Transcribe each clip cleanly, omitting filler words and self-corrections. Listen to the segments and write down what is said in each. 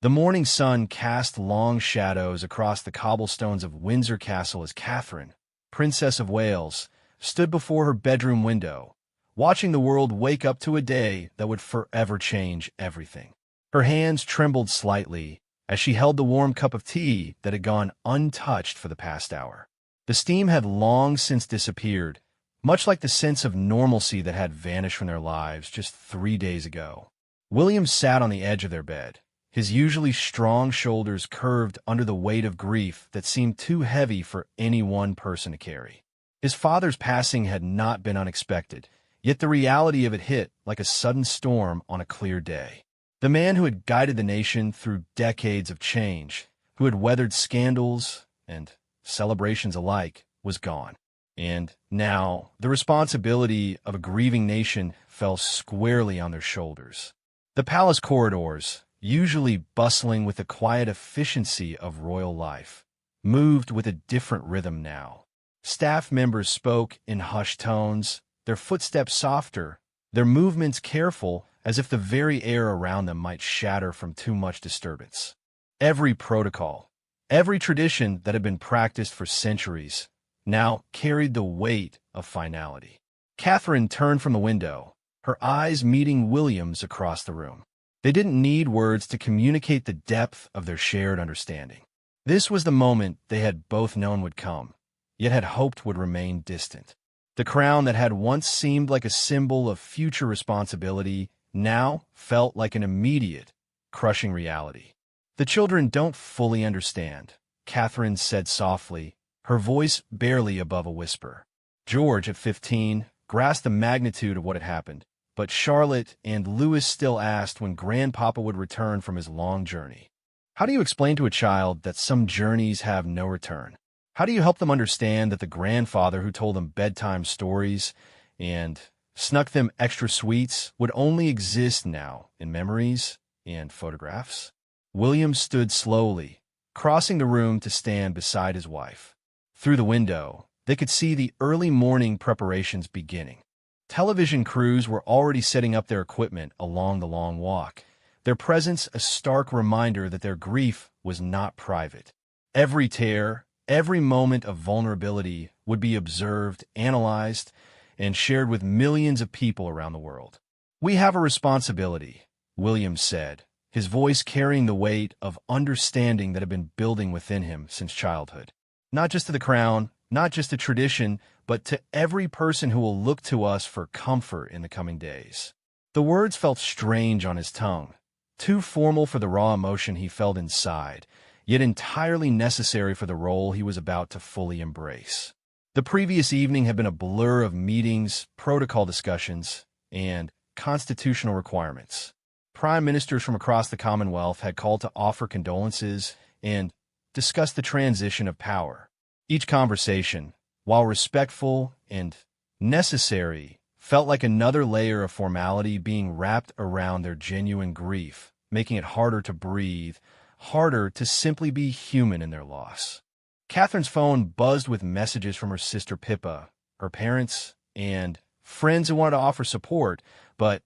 The morning sun cast long shadows across the cobblestones of Windsor Castle as Catherine, Princess of Wales, stood before her bedroom window, watching the world wake up to a day that would forever change everything. Her hands trembled slightly as she held the warm cup of tea that had gone untouched for the past hour. The steam had long since disappeared, much like the sense of normalcy that had vanished from their lives just 3 days ago. William sat on the edge of their bed, his usually strong shoulders curved under the weight of grief that seemed too heavy for any one person to carry. His father's passing had not been unexpected, yet the reality of it hit like a sudden storm on a clear day. The man who had guided the nation through decades of change, who had weathered scandals and celebrations alike, was gone. And now, the responsibility of a grieving nation fell squarely on their shoulders. The palace corridors, usually bustling with the quiet efficiency of royal life, moved with a different rhythm now. Staff members spoke in hushed tones, their footsteps softer, their movements careful, as if the very air around them might shatter from too much disturbance. Every protocol, every tradition that had been practiced for centuries, now carried the weight of finality. Catherine turned from the window, her eyes meeting William's across the room. They didn't need words to communicate the depth of their shared understanding. This was the moment they had both known would come, yet had hoped would remain distant. The crown that had once seemed like a symbol of future responsibility now felt like an immediate, crushing reality. "The children don't fully understand," Catherine said softly, her voice barely above a whisper. George, at 15, grasped the magnitude of what had happened, but Charlotte and Louis still asked when Grandpapa would return from his long journey. How do you explain to a child that some journeys have no return? How do you help them understand that the grandfather who told them bedtime stories and snuck them extra sweets would only exist now in memories and photographs? William stood slowly, crossing the room to stand beside his wife. Through the window, they could see the early morning preparations beginning. Television crews were already setting up their equipment along the long walk, their presence a stark reminder that their grief was not private. Every tear, every moment of vulnerability would be observed, analyzed, and shared with millions of people around the world. "We have a responsibility," William said, his voice carrying the weight of understanding that had been building within him since childhood. "Not just to the crown, not just to tradition, but to every person who will look to us for comfort in the coming days." The words felt strange on his tongue, too formal for the raw emotion he felt inside, yet entirely necessary for the role he was about to fully embrace. The previous evening had been a blur of meetings, protocol discussions, and constitutional requirements. Prime ministers from across the Commonwealth had called to offer condolences and discuss the transition of power. Each conversation, while respectful and necessary, felt like another layer of formality being wrapped around their genuine grief, making it harder to breathe, harder to simply be human in their loss. Catherine's phone buzzed with messages from her sister Pippa, her parents, and friends who wanted to offer support, but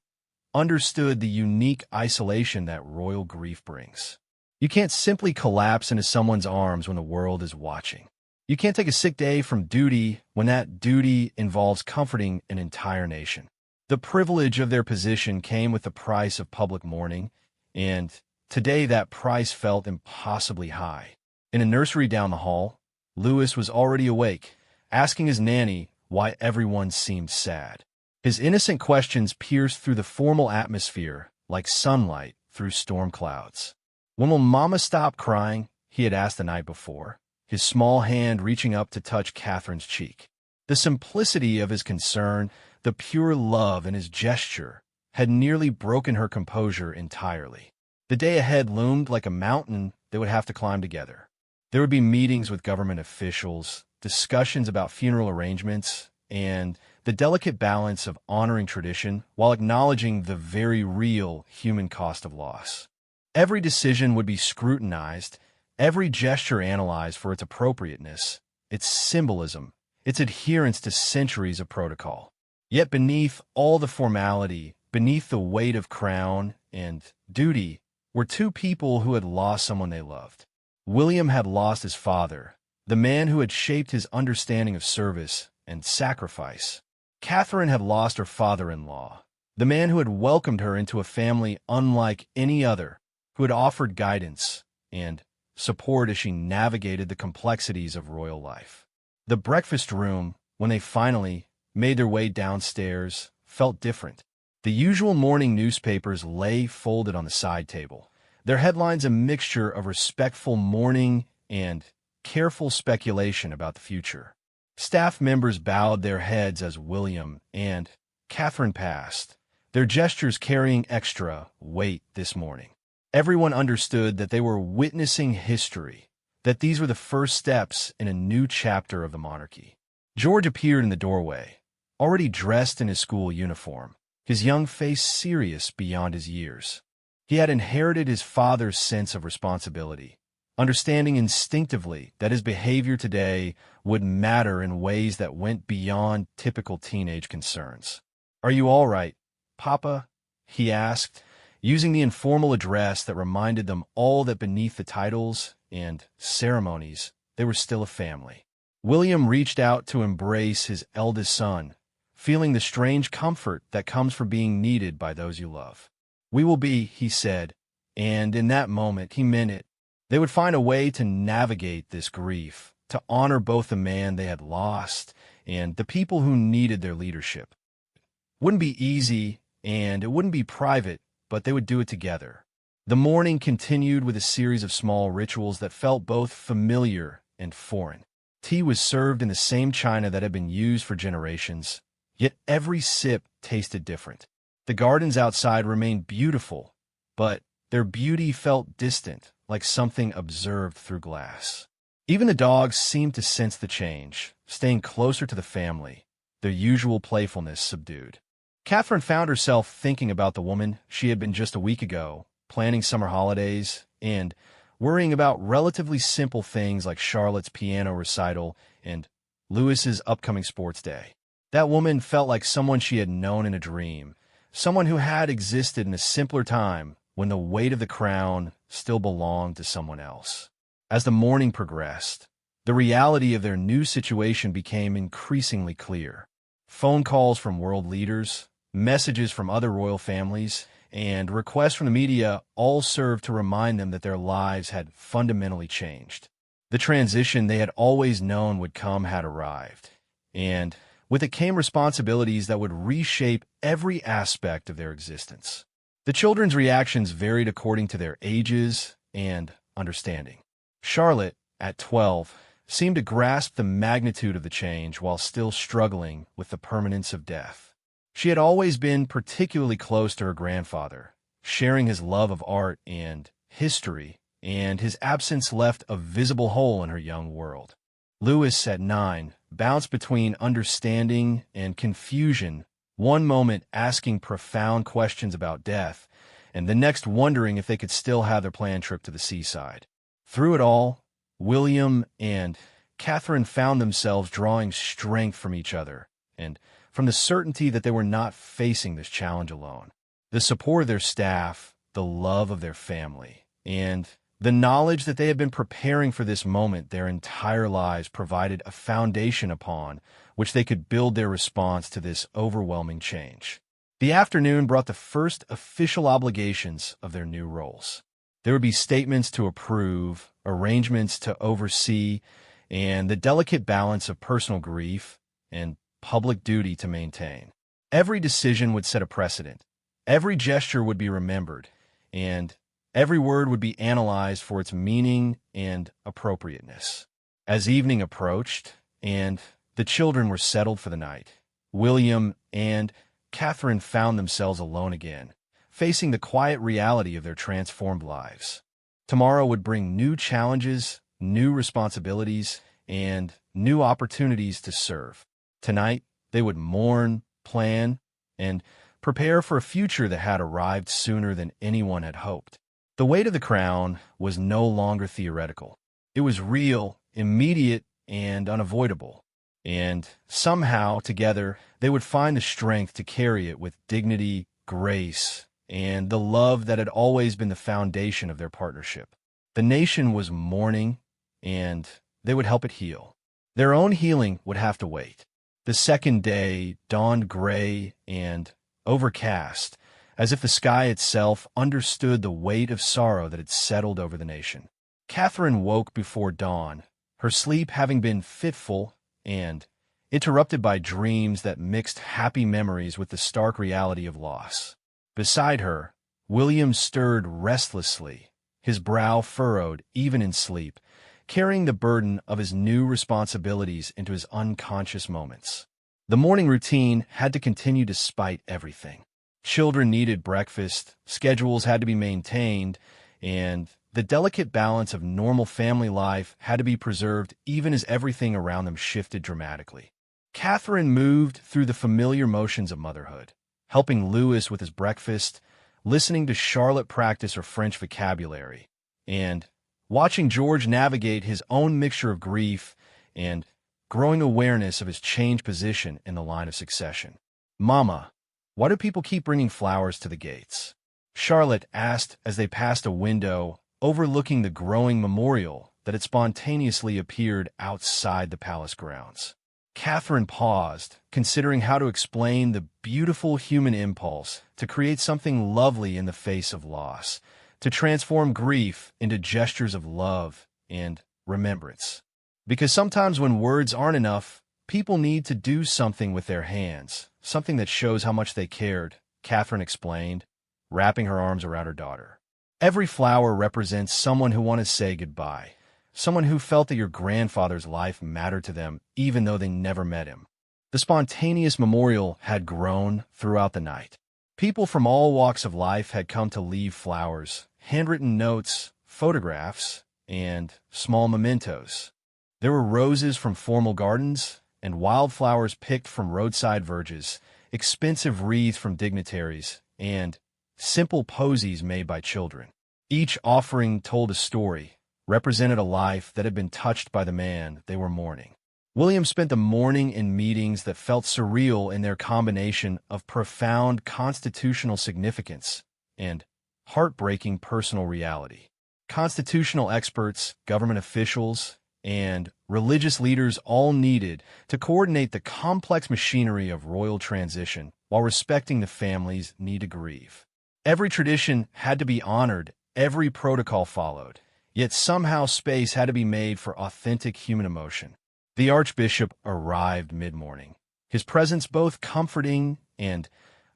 understood the unique isolation that royal grief brings. You can't simply collapse into someone's arms when the world is watching. You can't take a sick day from duty when that duty involves comforting an entire nation. The privilege of their position came with the price of public mourning, and today that price felt impossibly high. In a nursery down the hall, Louis was already awake, asking his nanny why everyone seemed sad. His innocent questions pierced through the formal atmosphere like sunlight through storm clouds. "When will Mama stop crying?" he had asked the night before, his small hand reaching up to touch Catherine's cheek. The simplicity of his concern, the pure love in his gesture, had nearly broken her composure entirely. The day ahead loomed like a mountain they would have to climb together. There would be meetings with government officials, discussions about funeral arrangements, and the delicate balance of honoring tradition while acknowledging the very real human cost of loss. Every decision would be scrutinized, every gesture analyzed for its appropriateness, its symbolism, its adherence to centuries of protocol. Yet beneath all the formality, beneath the weight of crown and duty, were two people who had lost someone they loved. William had lost his father, the man who had shaped his understanding of service and sacrifice. Catherine had lost her father-in-law, the man who had welcomed her into a family unlike any other, who had offered guidance and support as she navigated the complexities of royal life. The breakfast room, when they finally made their way downstairs, felt different. The usual morning newspapers lay folded on the side table, their headlines a mixture of respectful mourning and careful speculation about the future. Staff members bowed their heads as William and Catherine passed, their gestures carrying extra weight this morning. Everyone understood that they were witnessing history, that these were the first steps in a new chapter of the monarchy. George appeared in the doorway, already dressed in his school uniform, his young face serious beyond his years. He had inherited his father's sense of responsibility, understanding instinctively that his behavior today would matter in ways that went beyond typical teenage concerns. "Are you all right, Papa?" he asked, using the informal address that reminded them all that beneath the titles and ceremonies, they were still a family. William reached out to embrace his eldest son, feeling the strange comfort that comes from being needed by those you love. "We will be," he said, and in that moment he meant it. They would find a way to navigate this grief, to honor both the man they had lost and the people who needed their leadership. It wouldn't be easy, and it wouldn't be private, but they would do it together. The morning continued with a series of small rituals that felt both familiar and foreign. Tea was served in the same china that had been used for generations, yet every sip tasted different. The gardens outside remained beautiful, but their beauty felt distant, like something observed through glass. Even the dogs seemed to sense the change, staying closer to the family, their usual playfulness subdued. Catherine found herself thinking about the woman she had been just a week ago, planning summer holidays, and worrying about relatively simple things like Charlotte's piano recital and Louis's upcoming sports day. That woman felt like someone she had known in a dream, someone who had existed in a simpler time when the weight of the crown still belonged to someone else. As the morning progressed, the reality of their new situation became increasingly clear. Phone calls from world leaders, messages from other royal families, and requests from the media all served to remind them that their lives had fundamentally changed. The transition they had always known would come had arrived, and with it came responsibilities that would reshape every aspect of their existence. The children's reactions varied according to their ages and understanding. Charlotte, at 12, seemed to grasp the magnitude of the change while still struggling with the permanence of death. She had always been particularly close to her grandfather, sharing his love of art and history, and his absence left a visible hole in her young world. Louis, at 9, bounced between understanding and confusion, one moment asking profound questions about death, and the next wondering if they could still have their planned trip to the seaside. Through it all, William and Catherine found themselves drawing strength from each other, and from the certainty that they were not facing this challenge alone. The support of their staff, the love of their family, and the knowledge that they had been preparing for this moment their entire lives provided a foundation upon which they could build their response to this overwhelming change. The afternoon brought the first official obligations of their new roles. There would be statements to approve, arrangements to oversee, and the delicate balance of personal grief and public duty to maintain. Every decision would set a precedent. Every gesture would be remembered, and every word would be analyzed for its meaning and appropriateness. As evening approached, and the children were settled for the night, William and Catherine found themselves alone again, facing the quiet reality of their transformed lives. Tomorrow would bring new challenges, new responsibilities, and new opportunities to serve. Tonight, they would mourn, plan, and prepare for a future that had arrived sooner than anyone had hoped. The weight of the crown was no longer theoretical. It was real, immediate, and unavoidable. And somehow, together, they would find the strength to carry it with dignity, grace, and the love that had always been the foundation of their partnership. The nation was mourning, and they would help it heal. Their own healing would have to wait. The second day dawned gray and overcast, as if the sky itself understood the weight of sorrow that had settled over the nation. Catherine woke before dawn, her sleep having been fitful and interrupted by dreams that mixed happy memories with the stark reality of loss. Beside her, William stirred restlessly, his brow furrowed even in sleep, carrying the burden of his new responsibilities into his unconscious moments. The morning routine had to continue despite everything. Children needed breakfast, schedules had to be maintained, and the delicate balance of normal family life had to be preserved even as everything around them shifted dramatically. Catherine moved through the familiar motions of motherhood, helping Louis with his breakfast, listening to Charlotte practice her French vocabulary, and watching George navigate his own mixture of grief and growing awareness of his changed position in the line of succession. "Mama, why do people keep bringing flowers to the gates?" Charlotte asked as they passed a window overlooking the growing memorial that had spontaneously appeared outside the palace grounds. Catherine paused, considering how to explain the beautiful human impulse to create something lovely in the face of loss, to transform grief into gestures of love and remembrance. Because sometimes when words aren't enough, people need to do something with their hands, something that shows how much they cared, Catherine explained, wrapping her arms around her daughter. Every flower represents someone who wanted to say goodbye, someone who felt that your grandfather's life mattered to them even though they never met him. The spontaneous memorial had grown throughout the night. People from all walks of life had come to leave flowers, handwritten notes, photographs, and small mementos. There were roses from formal gardens and wildflowers picked from roadside verges, expensive wreaths from dignitaries, and simple posies made by children. Each offering told a story, represented a life that had been touched by the man they were mourning. William spent the morning in meetings that felt surreal in their combination of profound constitutional significance and heartbreaking personal reality. Constitutional experts, government officials, and religious leaders all needed to coordinate the complex machinery of royal transition while respecting the family's need to grieve. Every tradition had to be honored, every protocol followed, yet somehow space had to be made for authentic human emotion. The Archbishop arrived mid-morning, his presence both comforting and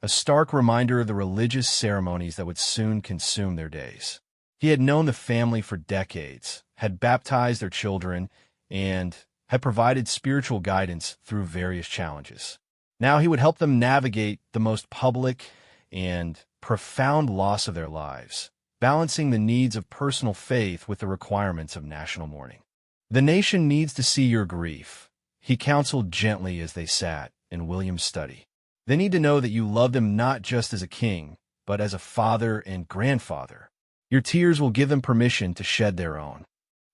a stark reminder of the religious ceremonies that would soon consume their days. He had known the family for decades, had baptized their children, and had provided spiritual guidance through various challenges. Now he would help them navigate the most public and profound loss of their lives, balancing the needs of personal faith with the requirements of national mourning. "The nation needs to see your grief," he counseled gently as they sat in William's study. "They need to know that you love them not just as a king, but as a father and grandfather. Your tears will give them permission to shed their own."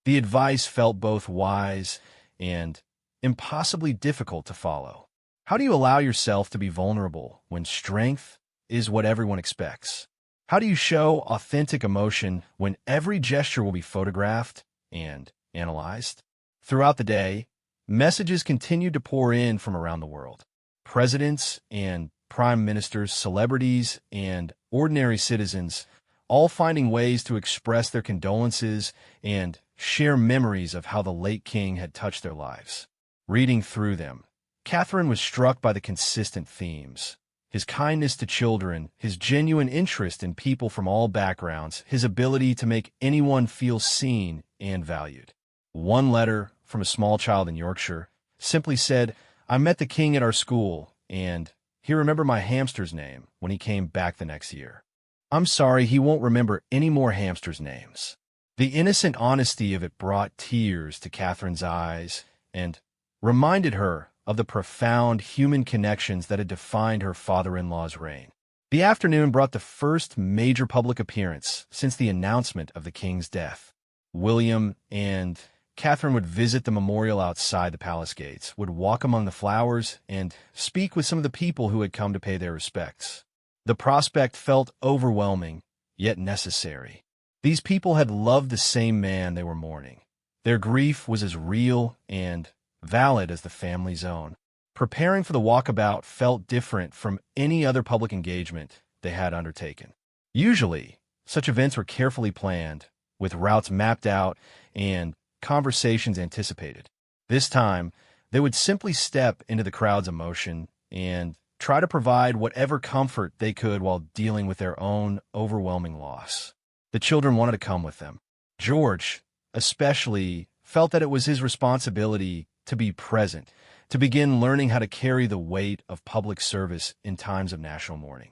The advice felt both wise and impossibly difficult to follow. How do you allow yourself to be vulnerable when strength is what everyone expects? How do you show authentic emotion when every gesture will be photographed and analyzed? Throughout the day, messages continued to pour in from around the world. Presidents and prime ministers, celebrities and ordinary citizens, all finding ways to express their condolences and share memories of how the late king had touched their lives. Reading through them, Catherine was struck by the consistent themes. His kindness to children, his genuine interest in people from all backgrounds, his ability to make anyone feel seen and valued. One letter from a small child in Yorkshire simply said, "I met the king at our school, and he remembered my hamster's name when he came back the next year. I'm sorry he won't remember any more hamsters' names." The innocent honesty of it brought tears to Catherine's eyes and reminded her of the profound human connections that had defined her father-in-law's reign. The afternoon brought the first major public appearance since the announcement of the king's death. William and Catherine would visit the memorial outside the palace gates, would walk among the flowers, and speak with some of the people who had come to pay their respects. The prospect felt overwhelming, yet necessary. These people had loved the same man they were mourning. Their grief was as real and valid as the family's own. Preparing for the walkabout felt different from any other public engagement they had undertaken. Usually, such events were carefully planned, with routes mapped out and conversations anticipated. This time, they would simply step into the crowd's emotion and try to provide whatever comfort they could while dealing with their own overwhelming loss. The children wanted to come with them. George, especially, felt that it was his responsibility to be present, to begin learning how to carry the weight of public service in times of national mourning.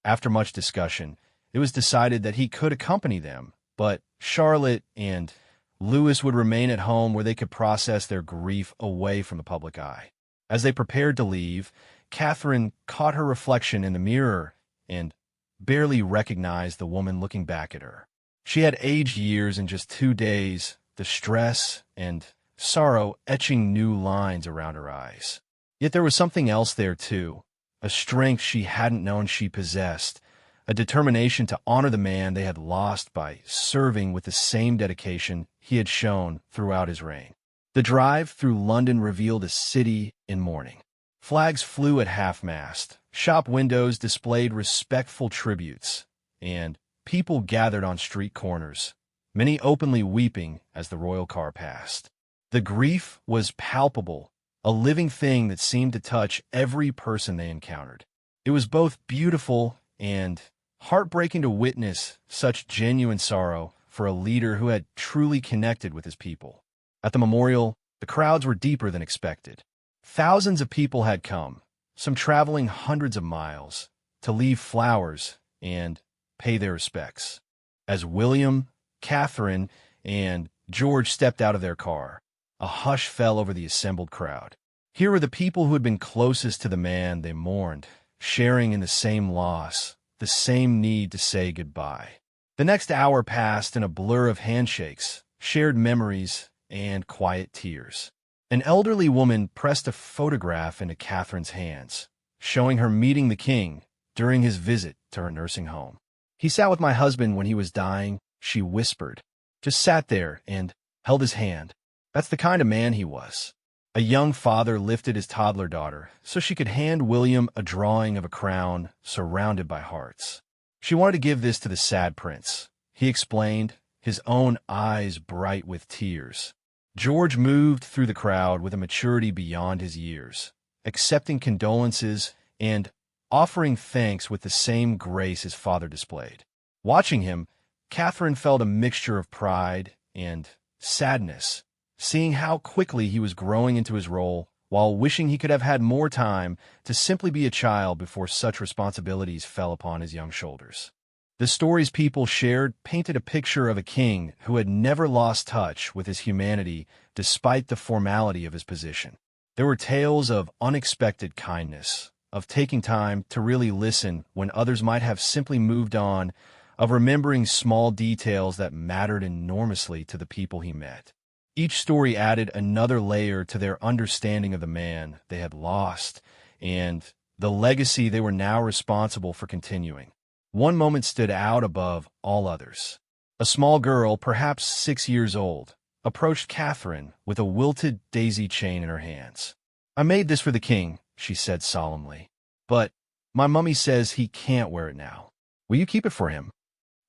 After much discussion, it was decided that he could accompany them, but Charlotte and Louis would remain at home where they could process their grief away from the public eye. As they prepared to leave, Catherine caught her reflection in the mirror and barely recognized the woman looking back at her. She had aged years in just 2 days, the stress and sorrow etching new lines around her eyes. Yet there was something else there too, a strength she hadn't known she possessed, a determination to honor the man they had lost by serving with the same dedication he had shown throughout his reign. The drive through London revealed a city in mourning. Flags flew at half-mast, shop windows displayed respectful tributes, and people gathered on street corners, many openly weeping as the royal car passed. The grief was palpable, a living thing that seemed to touch every person they encountered. It was both beautiful and heartbreaking to witness such genuine sorrow for a leader who had truly connected with his people. At the memorial, the crowds were deeper than expected. Thousands of people had come, some traveling hundreds of miles, to leave flowers and pay their respects. As William, Catherine, and George stepped out of their car, a hush fell over the assembled crowd. Here were the people who had been closest to the man they mourned, sharing in the same loss, the same need to say goodbye. The next hour passed in a blur of handshakes, shared memories, and quiet tears. An elderly woman pressed a photograph into Catherine's hands, showing her meeting the king during his visit to her nursing home. "He sat with my husband when he was dying," she whispered. "Just sat there and held his hand. That's the kind of man he was." A young father lifted his toddler daughter so she could hand William a drawing of a crown surrounded by hearts. She wanted to give this to the sad prince, he explained, his own eyes bright with tears. George moved through the crowd with a maturity beyond his years, accepting condolences and offering thanks with the same grace his father displayed. Watching him, Catherine felt a mixture of pride and sadness, seeing how quickly he was growing into his role while wishing he could have had more time to simply be a child before such responsibilities fell upon his young shoulders. The stories people shared painted a picture of a king who had never lost touch with his humanity despite the formality of his position. There were tales of unexpected kindness, of taking time to really listen when others might have simply moved on, of remembering small details that mattered enormously to the people he met. Each story added another layer to their understanding of the man they had lost and the legacy they were now responsible for continuing. One moment stood out above all others. A small girl, perhaps 6 years old, approached Catherine with a wilted daisy chain in her hands. "I made this for the king," she said solemnly, "but my mummy says he can't wear it now. Will you keep it for him?"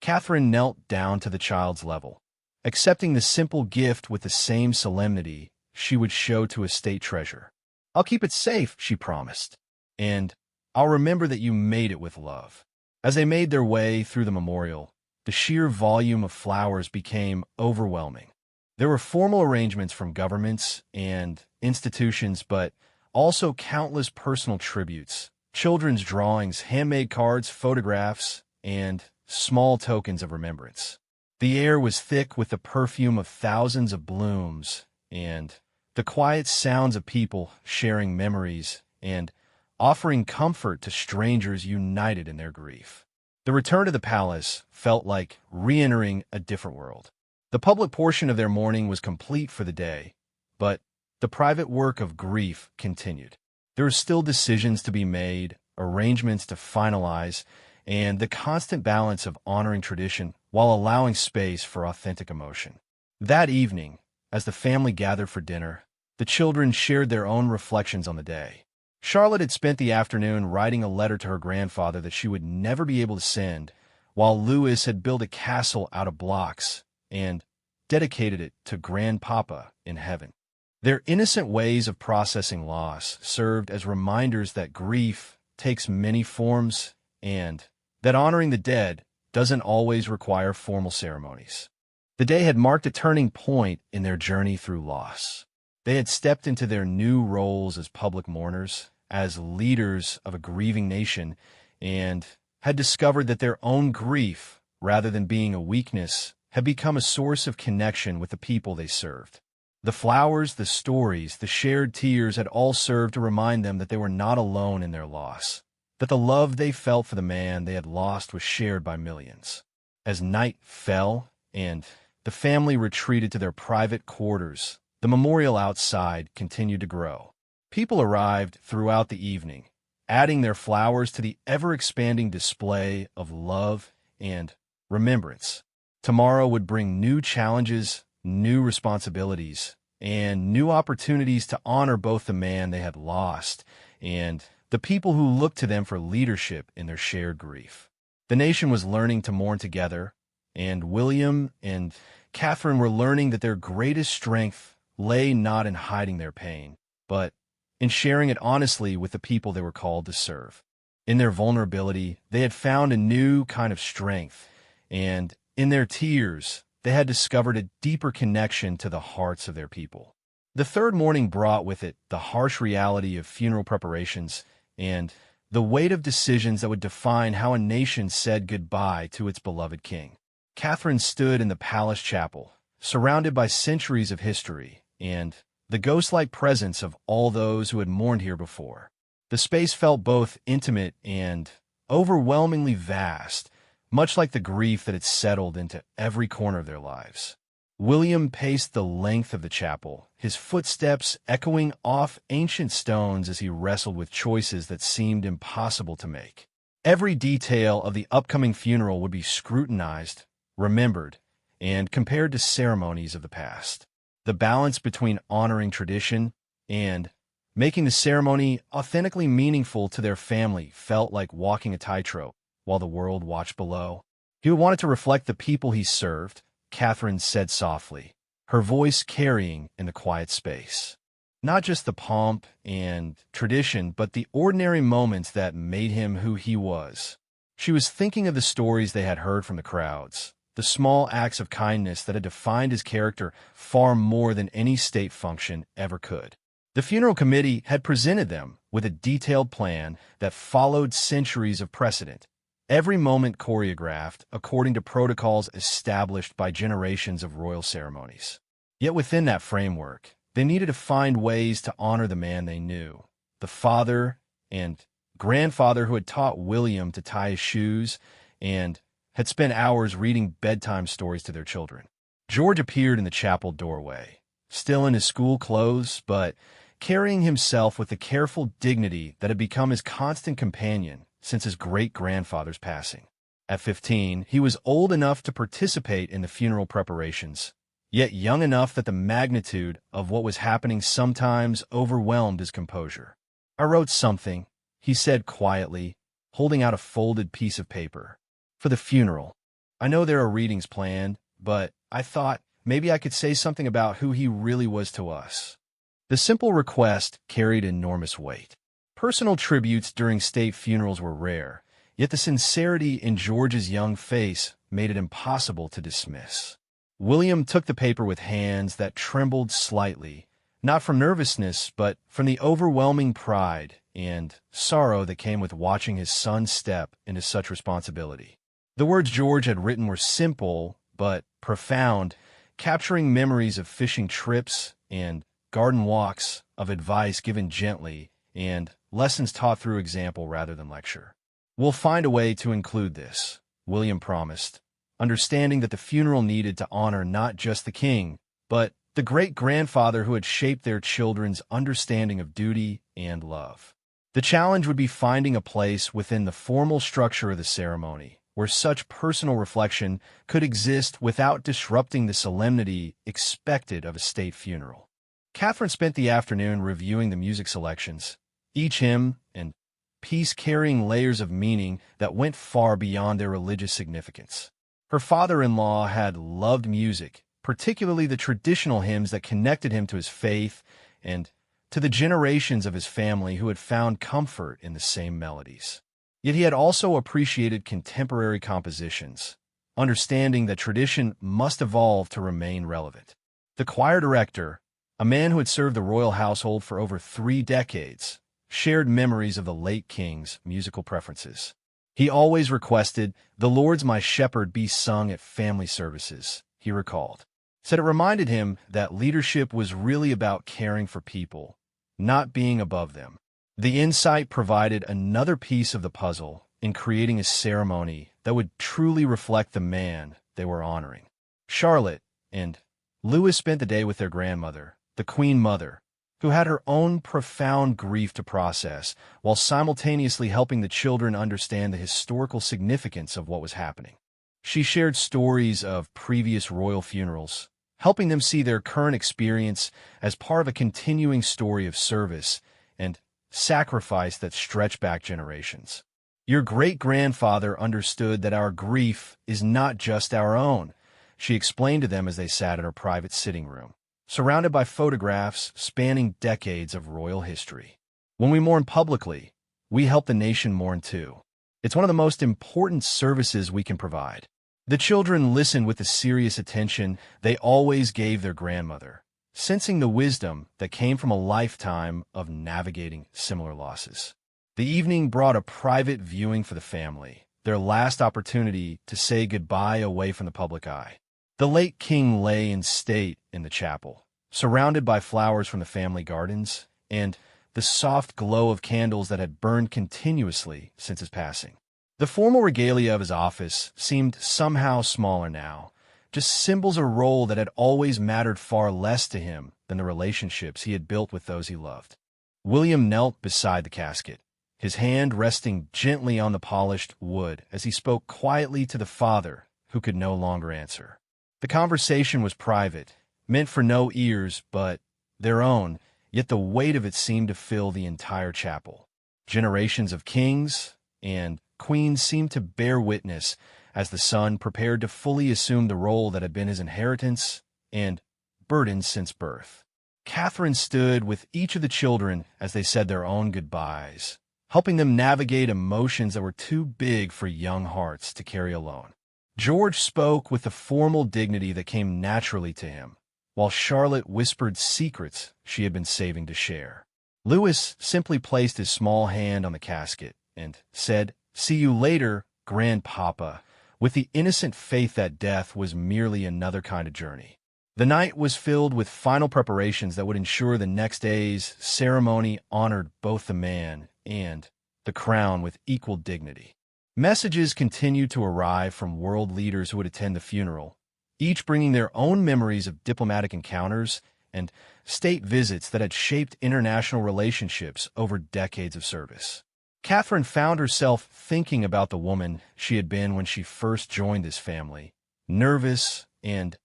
Catherine knelt down to the child's level, accepting the simple gift with the same solemnity she would show to a state treasure. "I'll keep it safe," she promised, "and I'll remember that you made it with love." As they made their way through the memorial, the sheer volume of flowers became overwhelming. There were formal arrangements from governments and institutions, but also countless personal tributes, children's drawings, handmade cards, photographs, and small tokens of remembrance. The air was thick with the perfume of thousands of blooms and the quiet sounds of people sharing memories and offering comfort to strangers united in their grief. The return to the palace felt like re-entering a different world. The public portion of their mourning was complete for the day, but the private work of grief continued. There were still decisions to be made, arrangements to finalize, and the constant balance of honoring tradition while allowing space for authentic emotion. That evening, as the family gathered for dinner, the children shared their own reflections on the day. Charlotte had spent the afternoon writing a letter to her grandfather that she would never be able to send, while Louis had built a castle out of blocks and dedicated it to Grandpapa in heaven. Their innocent ways of processing loss served as reminders that grief takes many forms and that honoring the dead doesn't always require formal ceremonies. The day had marked a turning point in their journey through loss. They had stepped into their new roles as public mourners, as leaders of a grieving nation, and had discovered that their own grief, rather than being a weakness, had become a source of connection with the people they served. The flowers, the stories, the shared tears had all served to remind them that they were not alone in their loss, that the love they felt for the man they had lost was shared by millions. As night fell and the family retreated to their private quarters, the memorial outside continued to grow. People arrived throughout the evening, adding their flowers to the ever-expanding display of love and remembrance. Tomorrow would bring new challenges, new responsibilities, and new opportunities to honor both the man they had lost and the people who looked to them for leadership in their shared grief. The nation was learning to mourn together, and William and Catherine were learning that their greatest strength lay not in hiding their pain, but in sharing it honestly with the people they were called to serve. In their vulnerability, they had found a new kind of strength, and in their tears, they had discovered a deeper connection to the hearts of their people. The third morning brought with it the harsh reality of funeral preparations and the weight of decisions that would define how a nation said goodbye to its beloved king. Catherine stood in the palace chapel, surrounded by centuries of history and the ghost-like presence of all those who had mourned here before. The space felt both intimate and overwhelmingly vast, much like the grief that had settled into every corner of their lives. William paced the length of the chapel, his footsteps echoing off ancient stones as he wrestled with choices that seemed impossible to make. Every detail of the upcoming funeral would be scrutinized, remembered, and compared to ceremonies of the past. The balance between honoring tradition and making the ceremony authentically meaningful to their family felt like walking a tightrope while the world watched below. He wanted to reflect the people he served, Catherine said softly, her voice carrying in the quiet space. Not just the pomp and tradition, but the ordinary moments that made him who he was. She was thinking of the stories they had heard from the crowds, the small acts of kindness that had defined his character far more than any state function ever could. The funeral committee had presented them with a detailed plan that followed centuries of precedent, every moment choreographed according to protocols established by generations of royal ceremonies. Yet within that framework, they needed to find ways to honor the man they knew, the father and grandfather who had taught William to tie his shoes and had spent hours reading bedtime stories to their children. George appeared in the chapel doorway, still in his school clothes, but carrying himself with the careful dignity that had become his constant companion since his great-grandfather's passing. At 15, he was old enough to participate in the funeral preparations, yet young enough that the magnitude of what was happening sometimes overwhelmed his composure. "I wrote something," he said quietly, holding out a folded piece of paper. "For the funeral. I know there are readings planned, but I thought maybe I could say something about who he really was to us." The simple request carried enormous weight. Personal tributes during state funerals were rare, yet the sincerity in George's young face made it impossible to dismiss. William took the paper with hands that trembled slightly, not from nervousness, but from the overwhelming pride and sorrow that came with watching his son step into such responsibility. The words George had written were simple but profound, capturing memories of fishing trips and garden walks, of advice given gently, and lessons taught through example rather than lecture. "We'll find a way to include this," William promised, understanding that the funeral needed to honor not just the king, but the great-grandfather who had shaped their children's understanding of duty and love. The challenge would be finding a place within the formal structure of the ceremony where such personal reflection could exist without disrupting the solemnity expected of a state funeral. Catherine spent the afternoon reviewing the music selections, each hymn and piece carrying layers of meaning that went far beyond their religious significance. Her father-in-law had loved music, particularly the traditional hymns that connected him to his faith and to the generations of his family who had found comfort in the same melodies. Yet he had also appreciated contemporary compositions, understanding that tradition must evolve to remain relevant. The choir director, a man who had served the royal household for over 3 decades, shared memories of the late king's musical preferences. He always requested, "The Lord's My Shepherd" be sung at family services, he recalled. Said it reminded him that leadership was really about caring for people, not being above them. The insight provided another piece of the puzzle in creating a ceremony that would truly reflect the man they were honoring. Charlotte and Louis spent the day with their grandmother, the Queen Mother, who had her own profound grief to process, while simultaneously helping the children understand the historical significance of what was happening. She shared stories of previous royal funerals, helping them see their current experience as part of a continuing story of service and sacrifice that stretched back generations. "Your great-grandfather understood that our grief is not just our own," she explained to them as they sat in her private sitting room, surrounded by photographs spanning decades of royal history. "When we mourn publicly, we help the nation mourn too. It's one of the most important services we can provide." The children listened with the serious attention they always gave their grandmother, sensing the wisdom that came from a lifetime of navigating similar losses. The evening brought a private viewing for the family, their last opportunity to say goodbye away from the public eye. The late king lay in state in the chapel, surrounded by flowers from the family gardens and the soft glow of candles that had burned continuously since his passing. The formal regalia of his office seemed somehow smaller now, just symbols of a role that had always mattered far less to him than the relationships he had built with those he loved. William knelt beside the casket, his hand resting gently on the polished wood as he spoke quietly to the father who could no longer answer. The conversation was private, meant for no ears but their own, yet the weight of it seemed to fill the entire chapel. Generations of kings and queens seemed to bear witness as the son prepared to fully assume the role that had been his inheritance and burden since birth. Catherine stood with each of the children as they said their own goodbyes, helping them navigate emotions that were too big for young hearts to carry alone. George spoke with the formal dignity that came naturally to him, while Charlotte whispered secrets she had been saving to share. Louis simply placed his small hand on the casket and said, "See you later, Grandpapa," with the innocent faith that death was merely another kind of journey. The night was filled with final preparations that would ensure the next day's ceremony honored both the man and the crown with equal dignity. Messages continued to arrive from world leaders who would attend the funeral, each bringing their own memories of diplomatic encounters and state visits that had shaped international relationships over decades of service. Catherine found herself thinking about the woman she had been when she first joined this family, nervous and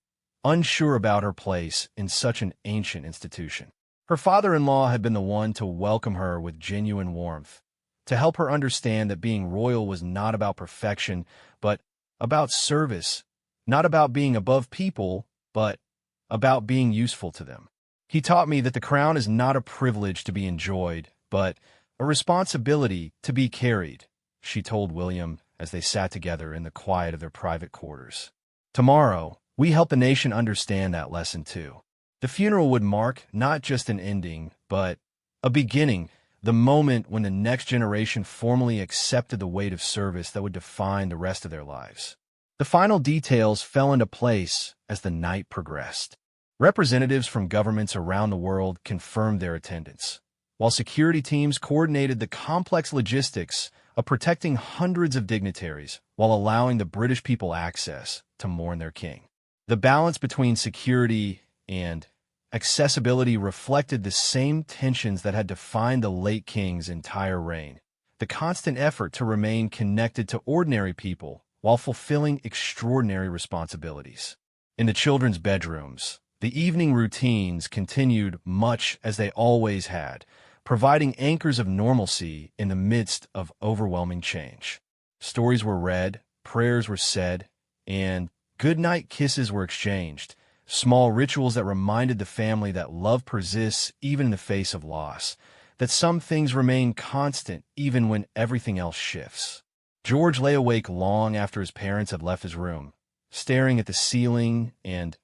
unsure about her place in such an ancient institution. Her father-in-law had been the one to welcome her with genuine warmth, to help her understand that being royal was not about perfection, but about service, not about being above people, but about being useful to them. "He taught me that the crown is not a privilege to be enjoyed, but a responsibility to be carried," she told William as they sat together in the quiet of their private quarters. "Tomorrow, we help the nation understand that lesson too." The funeral would mark not just an ending, but a beginning, the moment when the next generation formally accepted the weight of service that would define the rest of their lives. The final details fell into place as the night progressed. Representatives from governments around the world confirmed their attendance, while security teams coordinated the complex logistics of protecting hundreds of dignitaries while allowing the British people access to mourn their king. The balance between security and accessibility reflected the same tensions that had defined the late king's entire reign. The constant effort to remain connected to ordinary people while fulfilling extraordinary responsibilities. In the children's bedrooms, the evening routines continued much as they always had, providing anchors of normalcy in the midst of overwhelming change. Stories were read, prayers were said, and goodnight kisses were exchanged, small rituals that reminded the family that love persists even in the face of loss, that some things remain constant even when everything else shifts. George lay awake long after his parents had left his room, staring at the ceiling and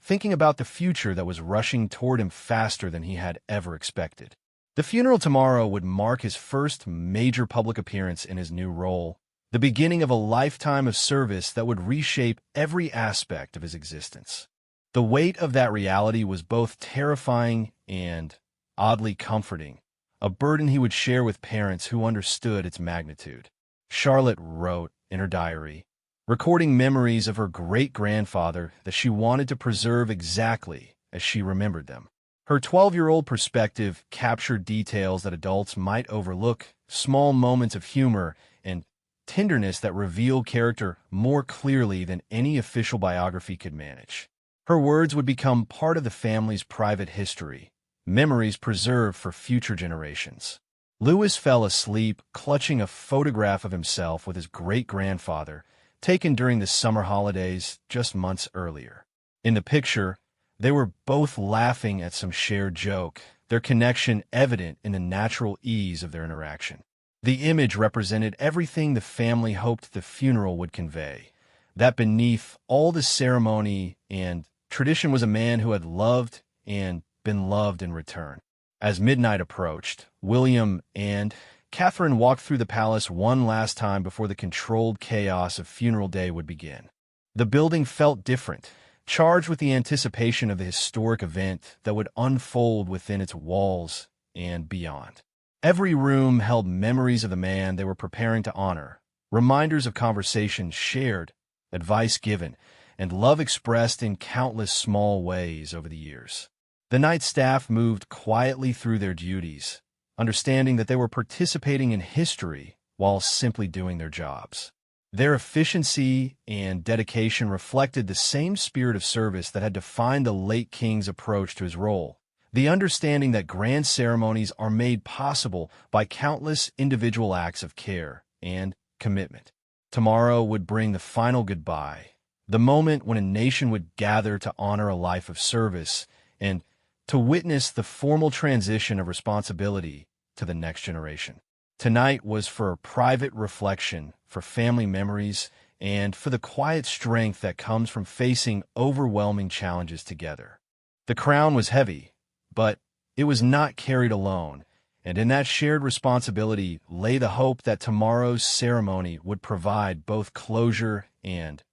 thinking about the future that was rushing toward him faster than he had ever expected. The funeral tomorrow would mark his first major public appearance in his new role, the beginning of a lifetime of service that would reshape every aspect of his existence. The weight of that reality was both terrifying and oddly comforting, a burden he would share with parents who understood its magnitude. Charlotte wrote in her diary, recording memories of her great-grandfather that she wanted to preserve exactly as she remembered them. Her 12-year-old perspective captured details that adults might overlook, small moments of humor and tenderness that reveal character more clearly than any official biography could manage. Her words would become part of the family's private history, memories preserved for future generations. Lewis fell asleep clutching a photograph of himself with his great-grandfather, taken during the summer holidays just months earlier. In the picture, they were both laughing at some shared joke, their connection evident in the natural ease of their interaction. The image represented everything the family hoped the funeral would convey, that beneath all the ceremony and tradition was a man who had loved and been loved in return. As midnight approached, William and Catherine walked through the palace one last time before the controlled chaos of funeral day would begin. The building felt different, charged with the anticipation of the historic event that would unfold within its walls and beyond. Every room held memories of the man they were preparing to honor, reminders of conversations shared, advice given, and love expressed in countless small ways over the years. The night staff moved quietly through their duties, understanding that they were participating in history while simply doing their jobs. Their efficiency and dedication reflected the same spirit of service that had defined the late king's approach to his role, the understanding that grand ceremonies are made possible by countless individual acts of care and commitment. Tomorrow would bring the final goodbye, the moment when a nation would gather to honor a life of service and to witness the formal transition of responsibility to the next generation. Tonight was for private reflection, for family memories, and for the quiet strength that comes from facing overwhelming challenges together. The crown was heavy, but it was not carried alone, and in that shared responsibility lay the hope that tomorrow's ceremony would provide both closure and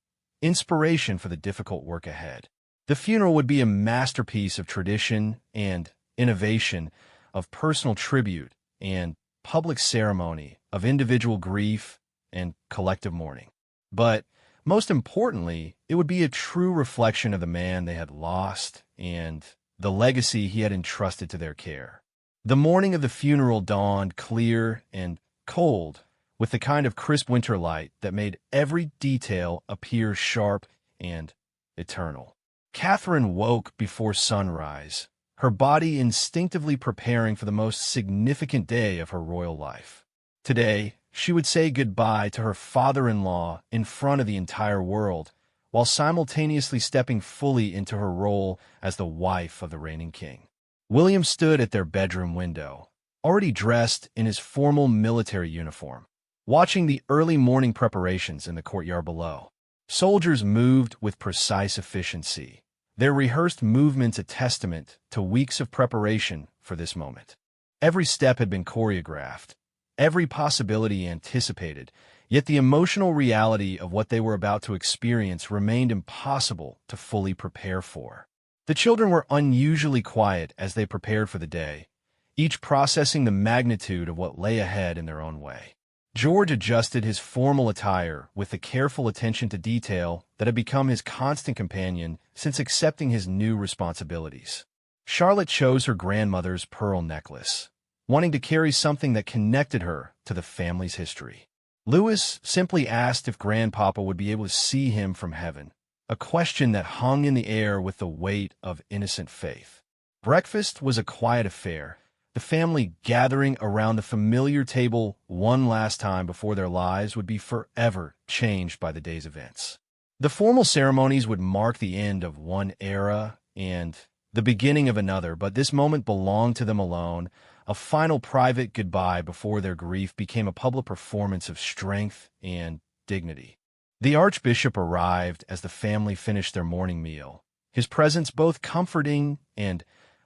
inspiration for the difficult work ahead. The funeral would be a masterpiece of tradition and innovation, of personal tribute and public ceremony, of individual grief and collective mourning. But most importantly, it would be a true reflection of the man they had lost and the legacy he had entrusted to their care. The morning of the funeral dawned clear and cold, with the kind of crisp winter light that made every detail appear sharp and eternal. Catherine woke before sunrise, her body instinctively preparing for the most significant day of her royal life. Today, she would say goodbye to her father-in-law in front of the entire world, while simultaneously stepping fully into her role as the wife of the reigning king. William stood at their bedroom window, already dressed in his formal military uniform, watching the early morning preparations in the courtyard below. Soldiers moved with precise efficiency, their rehearsed movements a testament to weeks of preparation for this moment. Every step had been choreographed, every possibility anticipated, yet the emotional reality of what they were about to experience remained impossible to fully prepare for. The children were unusually quiet as they prepared for the day, each processing the magnitude of what lay ahead in their own way. George adjusted his formal attire with the careful attention to detail that had become his constant companion since accepting his new responsibilities. Charlotte chose her grandmother's pearl necklace, wanting to carry something that connected her to the family's history. Louis simply asked if Grandpapa would be able to see him from heaven, a question that hung in the air with the weight of innocent faith. Breakfast was a quiet affair, the family gathering around the familiar table one last time before their lives would be forever changed by the day's events. The formal ceremonies would mark the end of one era and the beginning of another, but this moment belonged to them alone, a final private goodbye before their grief became a public performance of strength and dignity. The Archbishop arrived as the family finished their morning meal, his presence both comforting and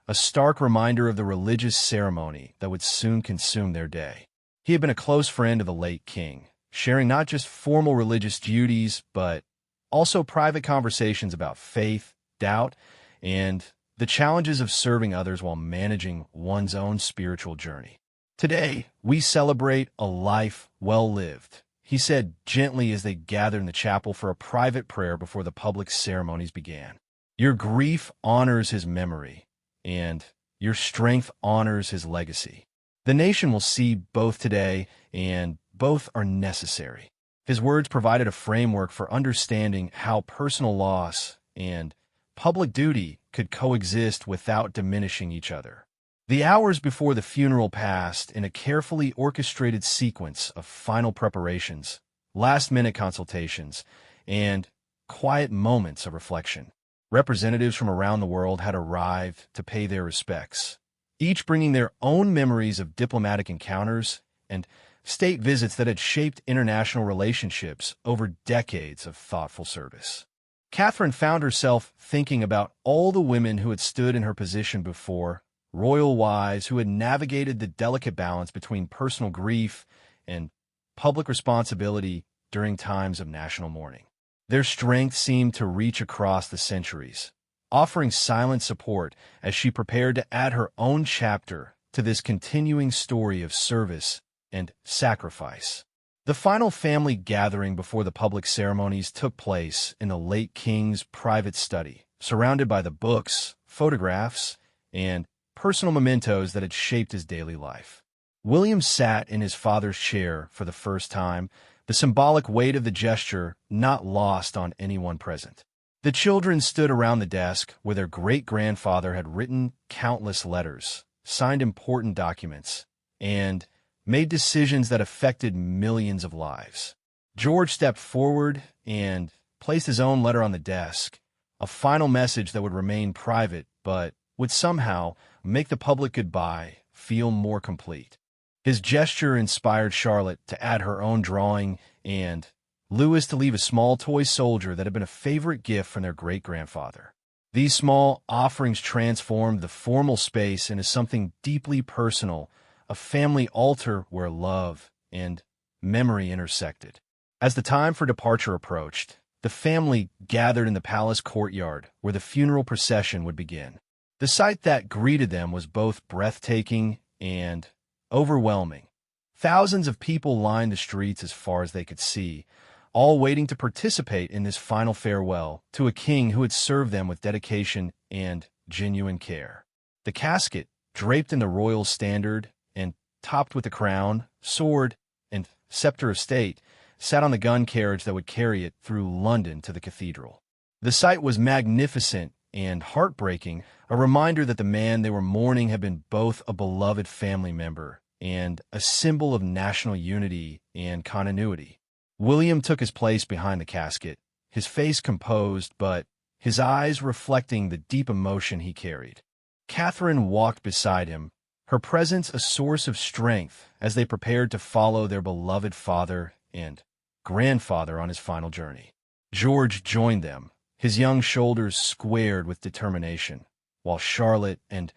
a stark reminder of the religious ceremony that would soon consume their day. He had been a close friend of the late king, sharing not just formal religious duties, but also private conversations about faith, doubt, and the challenges of serving others while managing one's own spiritual journey. Today, we celebrate a life well lived, he said gently as they gathered in the chapel for a private prayer before the public ceremonies began. Your grief honors his memory, and your strength honors his legacy. The nation will see both today, and both are necessary. His words provided a framework for understanding how personal loss and public duty could coexist without diminishing each other. The hours before the funeral passed in a carefully orchestrated sequence of final preparations, last-minute consultations, and quiet moments of reflection. Representatives from around the world had arrived to pay their respects, each bringing their own memories of diplomatic encounters and state visits that had shaped international relationships over decades of thoughtful service. Catherine found herself thinking about all the women who had stood in her position before, royal wives who had navigated the delicate balance between personal grief and public responsibility during times of national mourning. Their strength seemed to reach across the centuries, offering silent support as she prepared to add her own chapter to this continuing story of service and sacrifice. The final family gathering before the public ceremonies took place in the late king's private study, surrounded by the books, photographs, and personal mementos that had shaped his daily life. William sat in his father's chair for the first time, the symbolic weight of the gesture not lost on anyone present. The children stood around the desk where their great-grandfather had written countless letters, signed important documents, and made decisions that affected millions of lives. George stepped forward and placed his own letter on the desk, a final message that would remain private but would somehow make the public goodbye feel more complete. His gesture inspired Charlotte to add her own drawing and Louis to leave a small toy soldier that had been a favorite gift from their great-grandfather. These small offerings transformed the formal space into something deeply personal, a family altar where love and memory intersected. As the time for departure approached, the family gathered in the palace courtyard where the funeral procession would begin. The sight that greeted them was both breathtaking and overwhelming. Thousands of people lined the streets as far as they could see, all waiting to participate in this final farewell to a king who had served them with dedication and genuine care. The casket, draped in the royal standard and topped with the crown, sword, and scepter of state, sat on the gun carriage that would carry it through London to the cathedral. The sight was magnificent and heartbreaking, a reminder that the man they were mourning had been both a beloved family member and a symbol of national unity and continuity. William took his place behind the casket, his face composed, but his eyes reflecting the deep emotion he carried. Catherine walked beside him, her presence a source of strength as they prepared to follow their beloved father and grandfather on his final journey. George joined them, his young shoulders squared with determination, while Charlotte and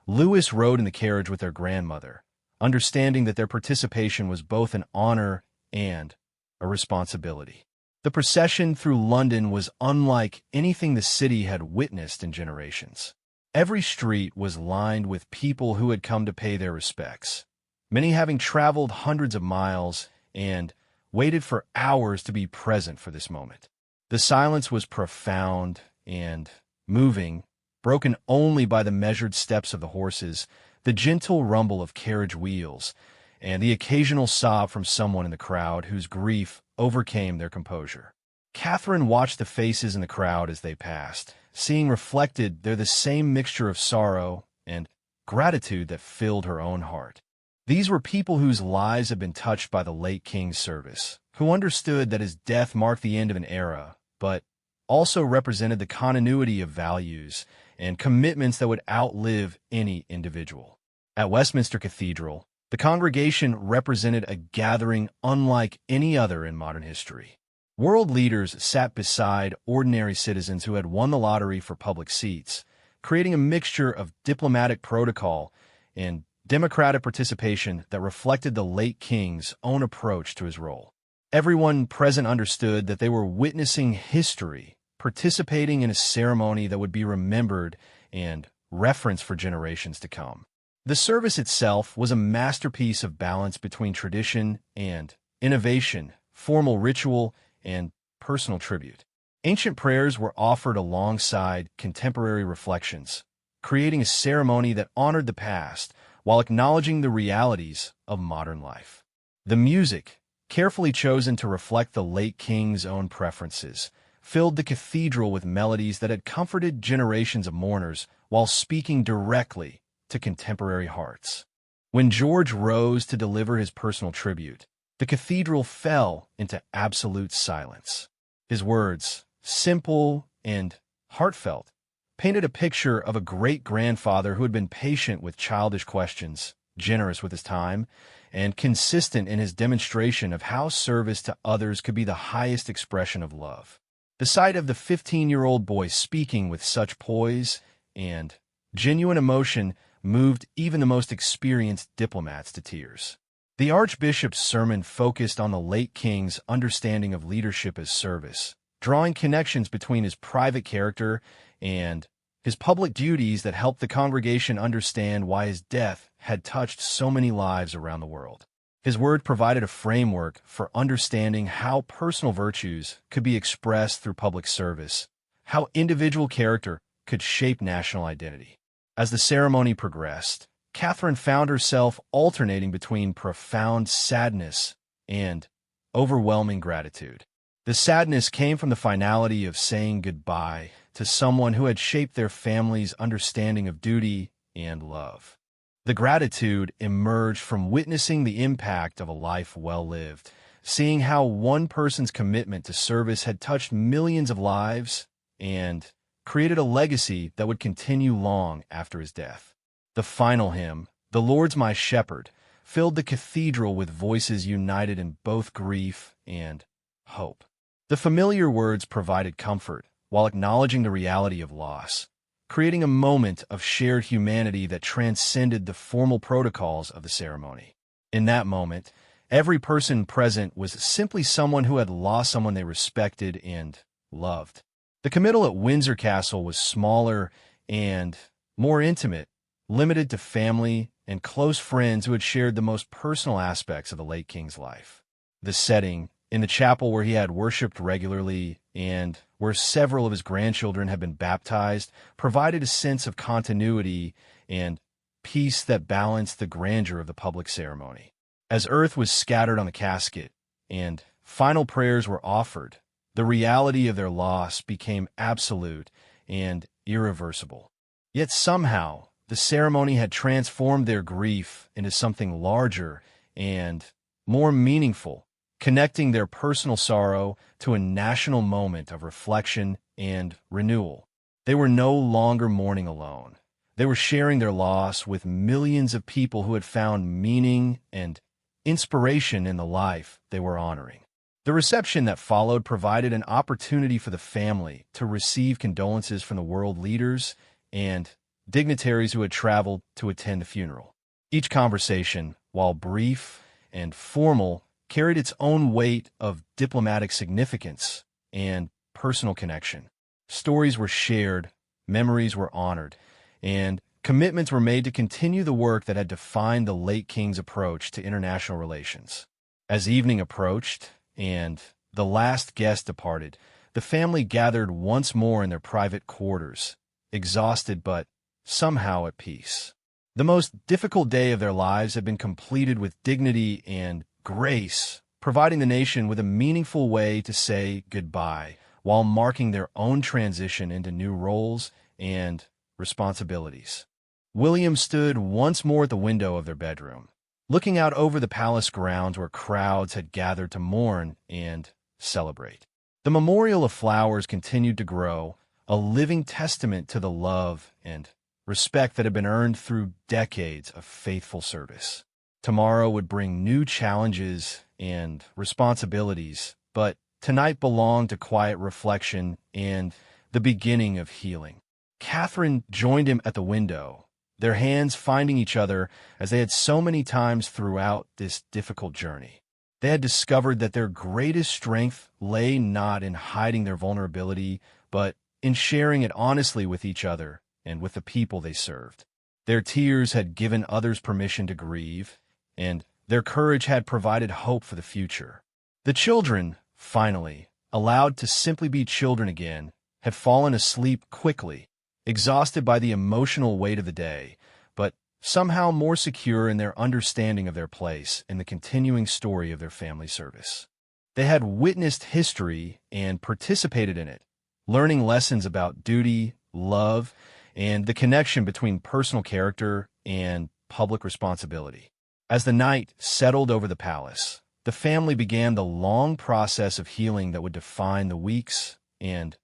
Louis rode in the carriage with their grandmother, understanding that their participation was both an honor and a responsibility. The procession through London was unlike anything the city had witnessed in generations. Every street was lined with people who had come to pay their respects, many having traveled hundreds of miles and waited for hours to be present for this moment. The silence was profound and moving, broken only by the measured steps of the horses, the gentle rumble of carriage wheels, and the occasional sob from someone in the crowd whose grief overcame their composure. Catherine watched the faces in the crowd as they passed, seeing reflected there the same mixture of sorrow and gratitude that filled her own heart. These were people whose lives had been touched by the late king's service, who understood that his death marked the end of an era, but also represented the continuity of values and commitments that would outlive any individual. At Westminster Cathedral, the congregation represented a gathering unlike any other in modern history. World leaders sat beside ordinary citizens who had won the lottery for public seats, creating a mixture of diplomatic protocol and democratic participation that reflected the late king's own approach to his role. Everyone present understood that they were witnessing history, participating in a ceremony that would be remembered and referenced for generations to come. The service itself was a masterpiece of balance between tradition and innovation, formal ritual, and personal tribute. Ancient prayers were offered alongside contemporary reflections, creating a ceremony that honored the past while acknowledging the realities of modern life. The music, carefully chosen to reflect the late king's own preferences, filled the cathedral with melodies that had comforted generations of mourners while speaking directly to contemporary hearts. When George rose to deliver his personal tribute, the cathedral fell into absolute silence. His words, simple and heartfelt, painted a picture of a great-grandfather who had been patient with childish questions, generous with his time, and consistent in his demonstration of how service to others could be the highest expression of love. The sight of the 15-year-old boy speaking with such poise and genuine emotion moved even the most experienced diplomats to tears. The Archbishop's sermon focused on the late king's understanding of leadership as service, drawing connections between his private character and his public duties that helped the congregation understand why his death had touched so many lives around the world. His word provided a framework for understanding how personal virtues could be expressed through public service, how individual character could shape national identity. As the ceremony progressed, Catherine found herself alternating between profound sadness and overwhelming gratitude. The sadness came from the finality of saying goodbye to someone who had shaped their family's understanding of duty and love. The gratitude emerged from witnessing the impact of a life well lived, seeing how one person's commitment to service had touched millions of lives and created a legacy that would continue long after his death. The final hymn, "The Lord's My Shepherd," filled the cathedral with voices united in both grief and hope. The familiar words provided comfort while acknowledging the reality of loss, creating a moment of shared humanity that transcended the formal protocols of the ceremony. In that moment, every person present was simply someone who had lost someone they respected and loved. The committal at Windsor Castle was smaller and more intimate, limited to family and close friends who had shared the most personal aspects of the late king's life. The setting, in the chapel where he had worshipped regularly and where several of his grandchildren had been baptized, provided a sense of continuity and peace that balanced the grandeur of the public ceremony. As earth was scattered on the casket and final prayers were offered, the reality of their loss became absolute and irreversible. Yet somehow, the ceremony had transformed their grief into something larger and more meaningful, connecting their personal sorrow to a national moment of reflection and renewal. They were no longer mourning alone. They were sharing their loss with millions of people who had found meaning and inspiration in the life they were honoring. The reception that followed provided an opportunity for the family to receive condolences from the world leaders and dignitaries who had traveled to attend the funeral. Each conversation, while brief and formal, carried its own weight of diplomatic significance and personal connection. Stories were shared, memories were honored, and commitments were made to continue the work that had defined the late king's approach to international relations. As evening approached and the last guest departed, the family gathered once more in their private quarters, exhausted but somehow at peace. The most difficult day of their lives had been completed with dignity and grace, providing the nation with a meaningful way to say goodbye while marking their own transition into new roles and responsibilities. William stood once more at the window of their bedroom, looking out over the palace grounds where crowds had gathered to mourn and celebrate. The memorial of flowers continued to grow, a living testament to the love and respect that had been earned through decades of faithful service. Tomorrow would bring new challenges and responsibilities, but tonight belonged to quiet reflection and the beginning of healing. Catherine joined him at the window, their hands finding each other as they had so many times throughout this difficult journey. They had discovered that their greatest strength lay not in hiding their vulnerability, but in sharing it honestly with each other and with the people they served. Their tears had given others permission to grieve, and their courage had provided hope for the future. The children, finally, allowed to simply be children again, had fallen asleep quickly, exhausted by the emotional weight of the day, but somehow more secure in their understanding of their place in the continuing story of their family service. They had witnessed history and participated in it, learning lessons about duty, love, and the connection between personal character and public responsibility. As the night settled over the palace, the family began the long process of healing that would define the weeks and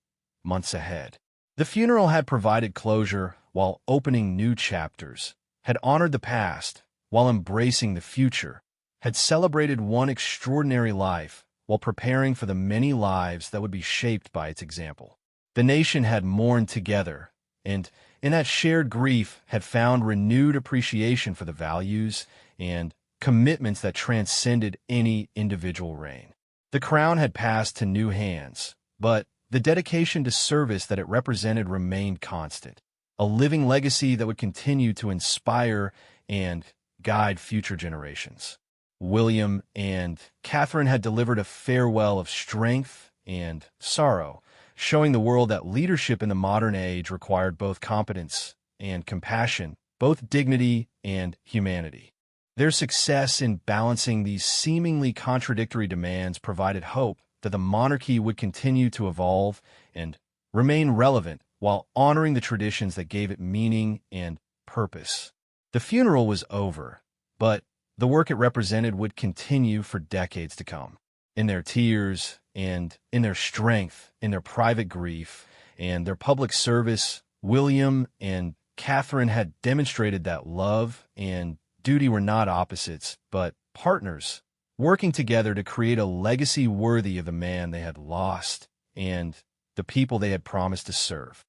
months ahead. The funeral had provided closure while opening new chapters, had honored the past while embracing the future, had celebrated one extraordinary life while preparing for the many lives that would be shaped by its example. The nation had mourned together, and in that shared grief had found renewed appreciation for the values and commitments that transcended any individual reign. The crown had passed to new hands, but the dedication to service that it represented remained constant, a living legacy that would continue to inspire and guide future generations. William and Catherine had delivered a farewell of strength and sorrow, showing the world that leadership in the modern age required both competence and compassion, both dignity and humanity. Their success in balancing these seemingly contradictory demands provided hope that the monarchy would continue to evolve and remain relevant while honoring the traditions that gave it meaning and purpose. The funeral was over, but the work it represented would continue for decades to come. In their tears and in their strength, in their private grief and their public service, William and Catherine had demonstrated that love and duty were not opposites, but partners, working together to create a legacy worthy of the man they had lost and the people they had promised to serve.